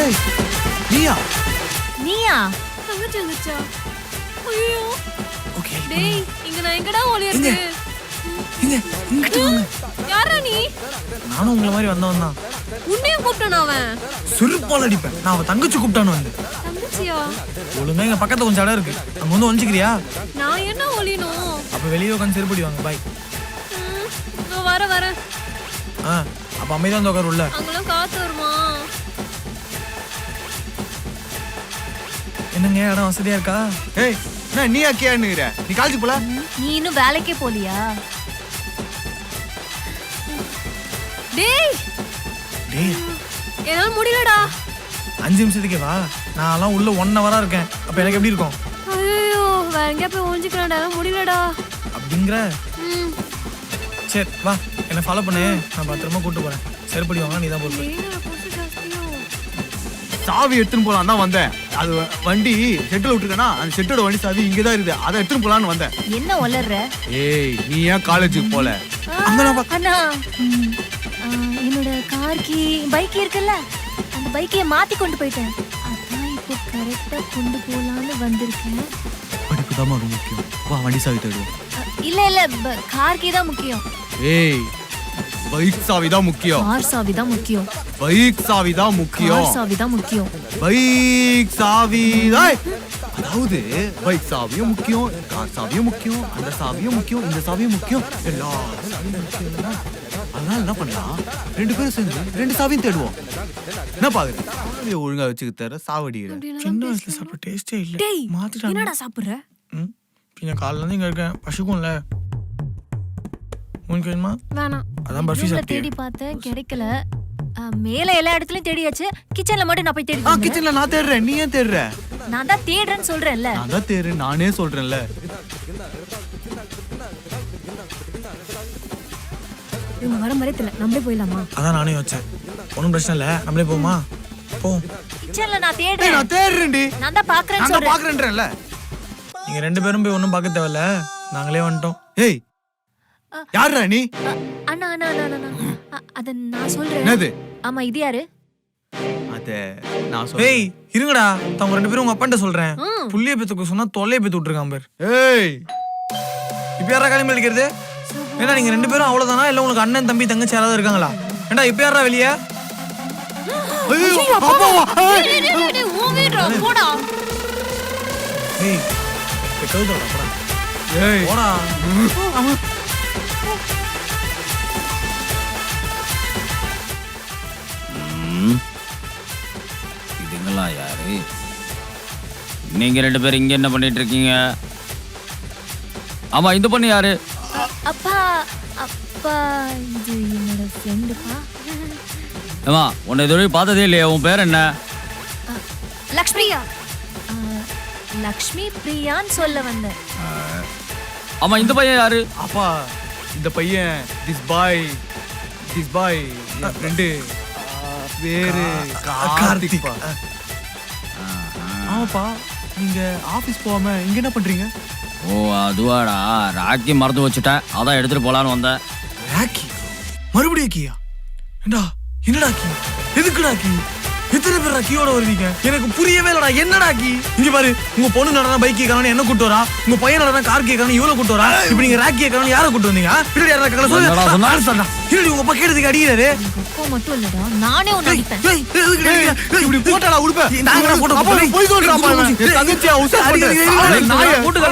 ஏய் நீயா நீயா? தங்கச்சா ஐயோ ஓகே டேய் இங்க நான் எங்கடா ஓடிறது? இங்க இங்கிட்டு வாங்க. யாரா நீ? நானும் உங்களை மாதிரி வந்தவன் தான். உன்னையும் கூப்பிட்டானா அவன்? சுருப்பால் அடிப்பேன். நான் அவன் தங்கச்சி கூப்பிட்டானு வந்து. தங்கச்சியா? ஒழுங்கா எங்க பக்கத்துல கொஞ்சம் இடம் இருக்கு, அங்க வந்து ஒழிச்சுக்கிறியா? நான் என்ன ஒளியணும்? அப்ப வெளியே உட்காந்து செருப்படி வாங்க. பாய். நான் வரேன். அப்ப அமைதியா வந்து உட்காரு உள்ள. அங்கெல்லாம் காத்து வருமா? என்னங்க இடம் வசதியா இருக்கா? ஏய் என்ன நீ ஆக்கியான்னுற? நீ காலேஜ் போல? நீ இன்னும் வேலைக்கே போலியா? டேய் டேய் என்னால முடியலடா. 5 நிமிஷத்துக்கே வா. நான்லாம் உள்ள 1 ஹவரா இருக்கேன். அப்ப எனக்கு எப்படி இருக்கும்? ஐயோ வேற எங்கேயா போய் ஒழிஞ்சுக்கலாம்டா. முடியலடா. அப்படிங்கிற ம் சரி வா, என்ன ஃபாலோ பண்ணு. நான் பத்திரமா கூட்டு போறேன். செருப்படி வாங்க, நீ தான் போட்டு. ஏன் கொசு ஜாஸ்தியோ? சாவி எடுத்துன்னு போலாம் தான் வந்தேன். அது வண்டி ஷெட்டில் விட்டுருக்கேனா, அந்த ஷெட்டோட வண்டி சாவி இங்கே தான் இருக்குது. அதை எடுத்துன்னு போலான்னு வந்தேன். என்ன ஒளர்ற? ஏய் நீ ஏன் காலேஜுக்கு போல? அண்ணா என்னோட கார்க்கு பைக் இருக்குல்ல, அந்த பைக்கைய மாத்தி கொண்டு போயிட்டேன். அதான் இப்போ கரெக்டா கொண்டு போலான்னு வந்திருக்கேன். படிப்பு தான் ரொம்ப முக்கியம். வா வண்டி சாவி தேடுவோம். இல்ல கார்க்கே தான் முக்கியம். ஏய் பைக் சாவி தான் முக்கியம். கார் சாவி தான் முக்கியம். பைக் சாவி தான் முக்கியம். கார் சாவி தான் முக்கியம். பைக் சாவி தான். அதாவது பைக் சாவியும் முக்கியம், கார் சாவியும் முக்கியம், அந்த சாவியும் முக்கியம், இந்த சாவியும் முக்கியம், எல்லா சாவியும் முக்கியம். அதனால என்ன பண்ணலாம், 2 பேரும் சேர்ந்து 2 சாவியும் தேடுவோம். என்ன பாக்குற? சாவியை ஒழுங்கா வச்சுக்க தர சாவடிக்கிறேன். சின்ன வயசுல சாப்பிட்ட டேஸ்டே இல்ல. டேய் மாத்திட்டாங்க. என்னடா சாப்பிடுற? பின்ன காலைல இருந்து இங்க இருக்கேன், பசிக்கும்ல. உனக்கு வேணுமா? வேணாம். அதான் பர்ஃபி ரூம்ல சாப்பிட்டியா? தேடி பார்த்தேன், கிடைக்கல. மேல எல்லா இடத்துலயும் தேடியாச்சு. கிச்சன்ல மட்டும் நான் போய் தேடி கிச்சன்ல நான் தேடுறேன், நீ ஏன் தேடுற? நான் தான் தேடுறேன்னு சொல்றேன்ல. நான் தான் தேடுறேன், நானே சொல்றேன்ல. இவங்க வர மாதிரி தெரியல. நம்மளே போயிடலாமா? அதான் நானே வச்சேன். ஒன்றும் பிரச்சனை இல்லை, நம்மளே போமா. போ. கிச்சன்ல நான் ஏய் தேடுறேன். நான் தேடுறேன்டி. நான் தான் பாக்குறேன்னு நான் தான் சொல்றேன். பாக்குறேன்றேன்ல. நீங்க 2 பேரும் போய் ஒன்றும் பார்க்க தேவையில்ல, நாங்களே வந்துட்டோம். ஏய் யாருடா நீ? அண்ணா அத நான் சொல்றேன். என்னது? ஆமா, இது யாரு? அத நான் சொல்றேன். ஏய் இருங்கடா, அவங்க 2 பேரும் உங்க அப்பாண்ட சொல்றேன். புள்ளிய பெத்துக்க சொன்னா தொல்லைய பெத்து விட்டுருக்கான் பாரு. ஏய் இப்ப யாரா களம்பி அடிக்கிறது? ஏன்னா நீங்க 2 பேரும் அவ்வளவுதானா, இல்ல உங்களுக்கு அண்ணன் தம்பி தங்கச்சி யாராவது இருக்காங்களா? ஏண்டா இப்ப யாரா வெளியே? ஐயோ அப்பாவா? டேய் உன் வீட்றா, போடா. ஏய் கவுதடா போடா. ஏய் போடா. இதுங்களா யாரு? நீங்க 2 பேரும் இங்க என்ன பண்ணிட்டு இருக்கீங்க? ஆமா, இந்த பொண்ணு யாரு? அப்பா இது என்னோட ஃப்ரெண்டுப்பா. ஏமா உன்னை இதுவரை பார்த்ததே இல்லையா? உன் பேர் என்ன? லக்ஷ்மியா. லக்ஷ்மி பிரியான்னு சொல்ல வந்தேன். ஆமா, இந்த பையன் யாரு? அப்பா இந்த பையன் திஸ் பாய் என் ஃப்ரெண்டு பேரு கார்த்திக். ஆமாப்பா, நீங்க ஆபீஸ் போகாம இங்க என்ன பண்றீங்க? ஓ அதுவாடா, ராக்கி மறந்து வச்சுட்டேன், அதான் எடுத்துட்டு போலான்னு வந்தேன். ராக்கி மறுபடியும் கீயா? ஏண்டா என்னடா கீ? எதுக்குடா கீ? எத்தனை பேர் கீயோட வருவீங்க? எனக்கு புரியவே இல்லடா. என்னடா கீ? இங்க பாரு, உங்க பொண்ணு நடனா பைக் கேட்கறானு என்ன கூட்டு வரா, உங்க பையன் நடனா கார் கேட்கறானு இவ்வளவு கூட்டு வரா. இப்ப நீங்க ராக்கி கேட்கறானு யாரை கூட்டு வந்தீங்க? பின்னாடி யாரா கேட்கல என்னடா சொன்னா? சொல்லுடா. இல்லடி உங்க அப்பா கேட்டதுக்கு அடிக்கிறாரு. அப்பா மட்டும் இல்லடா, நானே ஒன்னு அடிப்பேன். ஏய் எதுக்கு அடிக்கிற? இப்படி போட்டாடா உடுப்ப. நாங்க போட்டோம். போய் சொல்றா. தங்கச்சியா உசார். நாயை கூட்டு